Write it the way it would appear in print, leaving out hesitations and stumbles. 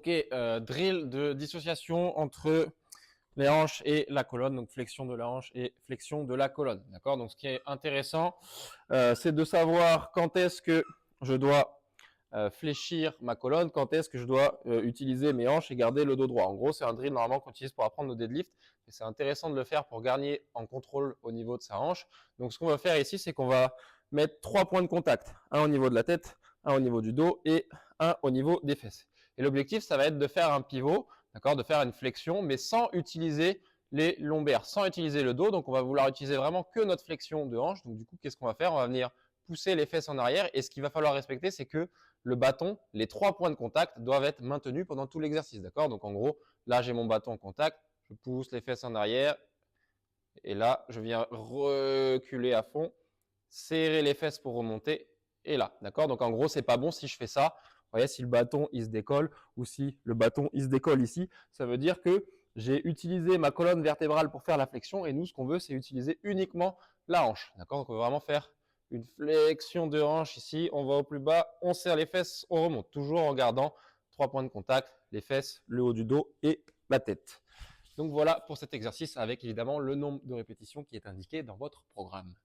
Ok, drill de dissociation entre les hanches et la colonne, donc flexion de la hanche et flexion de la colonne. D'accord. Donc ce qui est intéressant, c'est de savoir quand est-ce que je dois fléchir ma colonne, quand est-ce que je dois utiliser mes hanches et garder le dos droit. En gros, c'est un drill normalement qu'on utilise pour apprendre nos deadlifts, et c'est intéressant de le faire pour gagner en contrôle au niveau de sa hanche. Donc ce qu'on va faire ici, c'est qu'on va mettre 3 points de contact, un au niveau de la tête, un au niveau du dos et un au niveau des fesses. Et l'objectif, ça va être de faire un pivot, d'accord, de faire une flexion, mais sans utiliser les lombaires, sans utiliser le dos. Donc on va vouloir utiliser vraiment que notre flexion de hanche. Donc du coup, qu'est-ce qu'on va faire? On va venir pousser les fesses en arrière, et ce qu'il va falloir respecter, c'est que le bâton, les 3 points de contact doivent être maintenus pendant tout l'exercice, d'accord? Donc en gros, là j'ai mon bâton en contact, je pousse les fesses en arrière, et là je viens reculer à fond, serrer les fesses pour remonter, et là, d'accord? Donc en gros, c'est pas bon si je fais ça. Vous voyez, si le bâton il se décolle, ou si le bâton il se décolle ici, ça veut dire que j'ai utilisé ma colonne vertébrale pour faire la flexion, et nous, ce qu'on veut, c'est utiliser uniquement la hanche, d'accord? Donc on veut vraiment faire une flexion de hanche ici, on va au plus bas, on serre les fesses, on remonte, toujours en gardant 3 points de contact, les fesses, le haut du dos et la tête. Donc voilà pour cet exercice, avec évidemment le nombre de répétitions qui est indiqué dans votre programme.